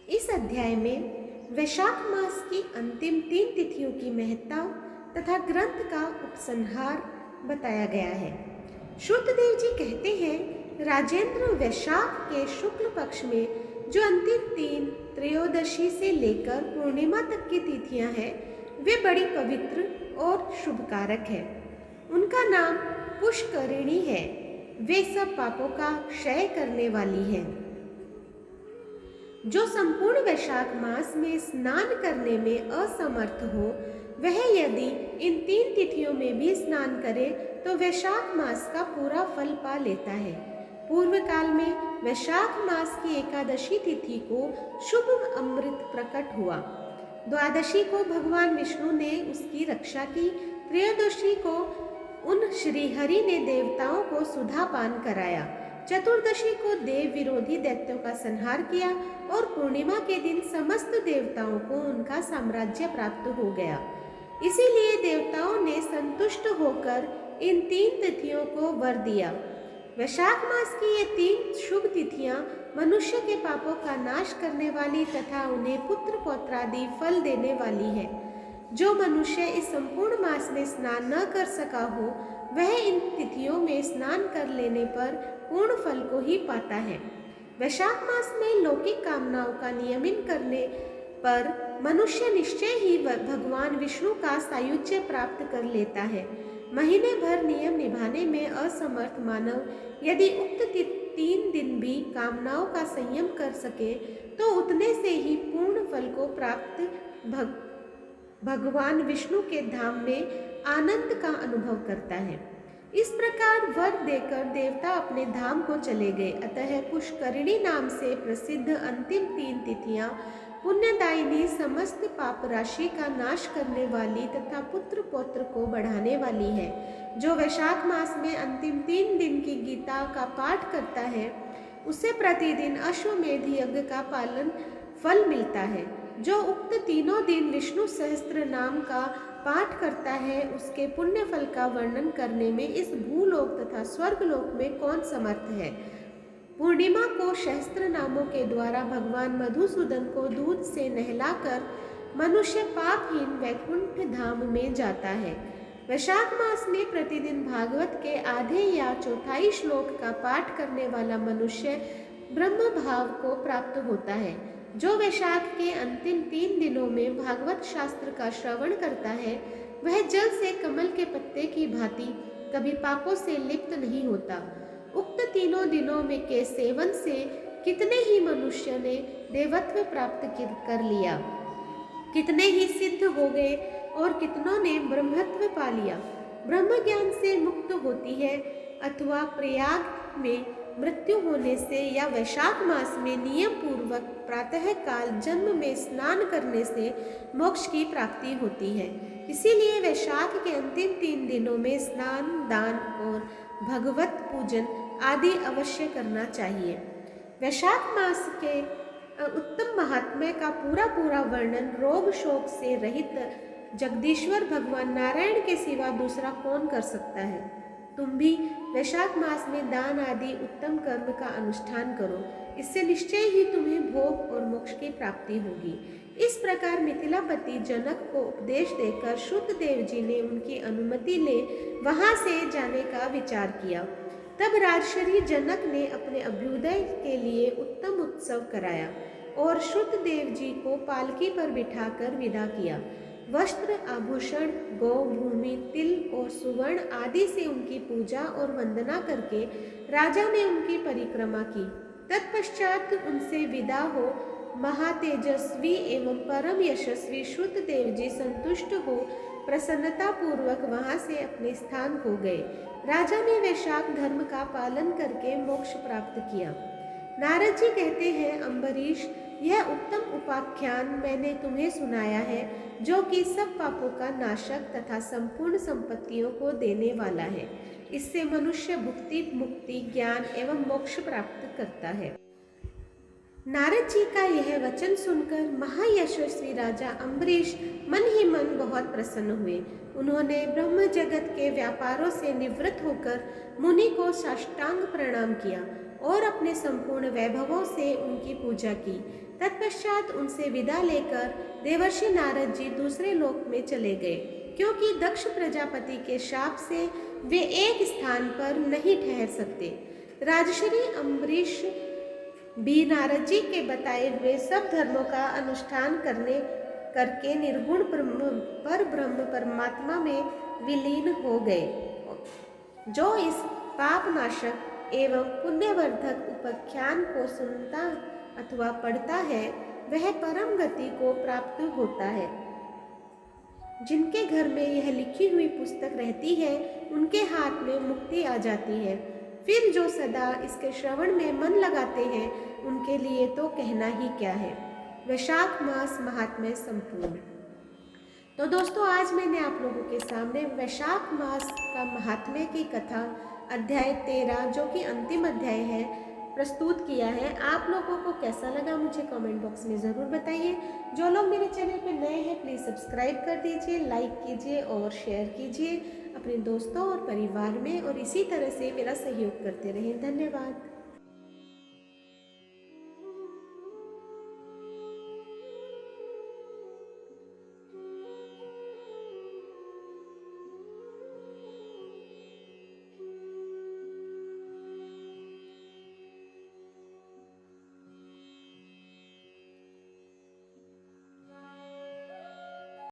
इस अध्याय में वैशाख मास की अंतिम 3 तिथियों की महत्ता तथा ग्रंथ का उपसंहार बताया गया है। शुद्धदेव जी कहते हैं, राजेंद्र, वैशाख के शुक्ल पक्ष में जो अंतिम 3 त्रयोदशी से लेकर पूर्णिमा तक की तिथियां हैं, वे बड़ी पवित्र और शुभकारक है। उनका नाम पुष्करिणी है। वे सब पापों का क्षय करने वाली है। जो संपूर्ण वैशाख मास में स्नान करने में असमर्थ हो, वह यदि इन 3 तिथियों में भी स्नान करे तो वैशाख मास का पूरा फल पा लेता है। पूर्व काल में वैशाख मास की एकादशी तिथि को शुभ अमृत प्रकट हुआ। द्वादशी को भगवान विष्णु ने उसकी रक्षा की। त्रयोदशी को उन श्रीहरि ने देवताओं को सुधा पान कराया। चतुर्दशी को देव विरोधी दैत्यों का संहार किया और पूर्णिमा के दिन समस्त देवताओं को उनका साम्राज्य प्राप्त हो गया। इसीलिए देवताओं ने संतुष्ट होकर इन 3 तिथियों को वर दिया। वैशाख मास की ये 3 शुभ तिथियां मनुष्य के पापों का नाश करने वाली तथा उन्हें पुत्र पौत्रादि फल देने वाली है। जो मनुष्य इस संपूर्ण मास में स्नान न कर सका हो, वह इन तिथियों में स्नान कर लेने पर पूर्ण फल को ही पाता है। वैशाख मास में लौकिक कामनाओं का नियमन करने पर मनुष्य निश्चय ही भगवान विष्णु का सायुज्य प्राप्त कर लेता है। महीने भर नियम निभाने में असमर्थ मानव यदि उक्त 3 दिन भी कामनाओं का संयम कर सके तो उतने से ही पूर्ण फल को प्राप्त भगवान विष्णु के धाम में आनंद का अनुभव करता है। इस प्रकार वर देकर देवता अपने धाम को चले गए। अतः पुष्करिणी नाम से प्रसिद्ध अंतिम 3 तिथियां पुण्यदायिनी, समस्त पाप राशि का नाश करने वाली तथा पुत्र पौत्र को बढ़ाने वाली है। जो वैशाख मास में अंतिम 3 दिन की गीता का पाठ करता है, उसे प्रतिदिन अश्वमेध यज्ञ का पालन फल मिलता है। जो उक्त तीनों दिन विष्णु सहस्त्र नाम का पाठ करता है, उसके पुण्य फल का वर्णन करने में इस भूलोक तथा स्वर्गलोक में कौन समर्थ है। पूर्णिमा को सहस्त्र नामों के द्वारा भगवान मधुसूदन को दूध से नहलाकर मनुष्य पापहीन वैकुंठ धाम में जाता है। वैशाख मास में प्रतिदिन भागवत के आधे या चौथाई श्लोक का पाठ करने वाला मनुष्य ब्रह्म भाव को प्राप्त होता है। जो वैशाख के अंतिम 3 दिनों में भागवत शास्त्र का श्रवण करता है, वह जल से कमल के पत्ते की भांति कभी पापों से लिप्त नहीं होता। उक्त तीनों दिनों में के सेवन से कितने ही मनुष्य ने देवत्व प्राप्त कर लिया, कितने ही सिद्ध हो गए और कितनों ने ब्रह्मत्व पा लिया। ब्रह्म ज्ञान से मुक्त होती है अथवा प्रयाग में मृत्यु होने से या वैशाख मास में नियम पूर्वक प्रातः काल जन्म में स्नान करने से मोक्ष की प्राप्ति होती है। इसीलिए वैशाख के अंतिम 3 दिनों में स्नान, दान और भगवत पूजन आदि अवश्य करना चाहिए। वैशाख मास के उत्तम महात्म्य का पूरा वर्णन रोग शोक से रहित जगदीश्वर भगवान नारायण के सिवा दूसरा कौन कर सकता है। तुम भी वैशाख मास में दान आदि उत्तम कर्म का अनुष्ठान करो, इससे निश्चय ही तुम्हें भोग और मोक्ष की प्राप्ति होगी। इस प्रकार मिथिलापति जनक को उपदेश देकर शुद्धदेव जी ने उनकी अनुमति ले वहां से जाने का विचार किया। तब राजर्षि जनक ने अपने अभ्युदय के लिए उत्तम उत्सव कराया और शुद्धदेव जी को पालकी पर बिठाकर विदा किया। वस्त्र, आभूषण, गौ, भूमि, तिल और सुवर्ण आदि से उनकी पूजा और वंदना करके राजा ने उनकी परिक्रमा की। तत्पश्चात उनसे विदा हो महातेजस्वी एवं परम यशस्वी शुद्धदेव जी संतुष्ट हो प्रसन्नता पूर्वक वहां से अपने स्थान को गए। राजा ने वैशाख धर्म का पालन करके मोक्ष प्राप्त किया। नारद जी कहते हैं, अम्बरीश, यह उत्तम उपाख्यान मैंने तुम्हें सुनाया है, जो कि सब पापों का नाशक तथा संपूर्ण संपत्तियों को देने वाला है। इससे मनुष्य भुक्ति, मुक्ति, ज्ञान एवं मोक्ष प्राप्त करता है। नारद जी का यह वचन सुनकर महायशस्वी राजा अम्बरीश मन ही मन बहुत प्रसन्न हुए। उन्होंने ब्रह्म जगत के व्यापारों से निवृत्त होकर मुनि को साष्टांग प्रणाम किया और अपने संपूर्ण वैभवों से उनकी पूजा की। तत्पश्चात उनसे विदा लेकर देवर्षि नारद जी दूसरे लोक में चले गए, क्योंकि दक्ष प्रजापति के शाप से वे एक स्थान पर नहीं ठहर सकते। राजश्री अम्बरीश भी नारद जी के बताए हुए सब धर्मों का अनुष्ठान करके निर्गुण पर ब्रह्म परमात्मा में विलीन हो गए। जो इस पापनाशक एवं पुण्यवर्धक उपाख्यान को सुनता अथवा पढ़ता है वह परम गति को प्राप्त होता है। जिनके घर में यह लिखी हुई पुस्तक रहती है उनके हाथ में मुक्ति आ जाती है। फिर जो सदा इसके श्रवण में मन लगाते हैं उनके लिए तो कहना ही क्या है। वैशाख मास महात्म्य संपूर्ण। तो दोस्तों, आज मैंने आप लोगों के सामने वैशाख मास का महात्म्य की कथा अध्याय 13 जो कि अंतिम अध्याय है प्रस्तुत किया है। आप लोगों को कैसा लगा मुझे कमेंट बॉक्स में ज़रूर बताइए। जो लोग मेरे चैनल पर नए हैं प्लीज़ सब्सक्राइब कर दीजिए, लाइक कीजिए और शेयर कीजिए अपने दोस्तों और परिवार में, और इसी तरह से मेरा सहयोग करते रहें। धन्यवाद।